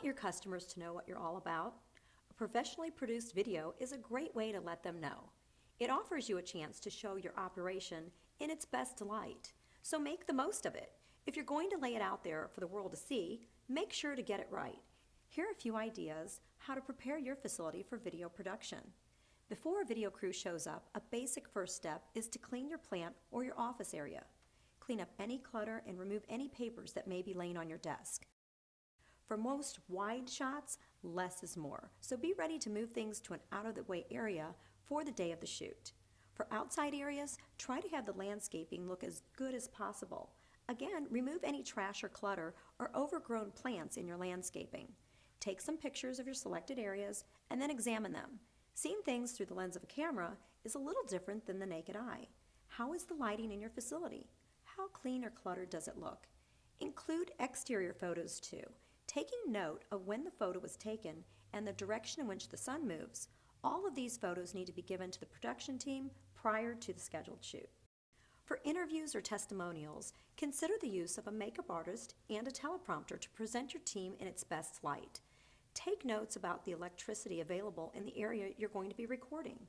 your customers to know what you're all about? A professionally produced video is a great way to let them know. It offers you a chance to show your operation in its best light, so make the most of it. If you're going to lay it out there for the world to see, make sure to get it right. Here are a few ideas how to prepare your facility for video production. Before a video crew shows up, a basic first step is to clean your plant or your office area. Clean up any clutter and remove any papers that may be laying on your desk. For most wide shots, less is more, so be ready to move things to an out-of-the-way area for the day of the shoot. For outside areas, try to have the landscaping look as good as possible. Again, remove any trash or clutter or overgrown plants in your landscaping. Take some pictures of your selected areas and then examine them. Seeing things through the lens of a camera is a little different than the naked eye. How is the lighting in your facility? How clean or cluttered does it look? Include exterior photos too. Taking note of when the photo was taken and the direction in which the sun moves, all of these photos need to be given to the production team prior to the scheduled shoot. For interviews or testimonials, consider the use of a makeup artist and a teleprompter to present your team in its best light. Take notes about the electricity available in the area you're going to be recording.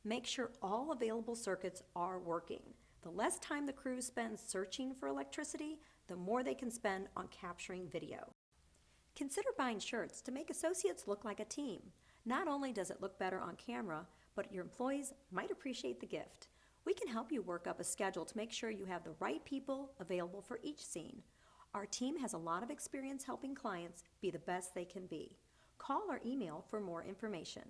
Make sure all available circuits are working. The less time the crew spends searching for electricity, the more they can spend on capturing video. Consider buying shirts to make associates look like a team. Not only does it look better on camera, but your employees might appreciate the gift. We can help you work up a schedule to make sure you have the right people available for each scene. Our team has a lot of experience helping clients be the best they can be. Call or email for more information.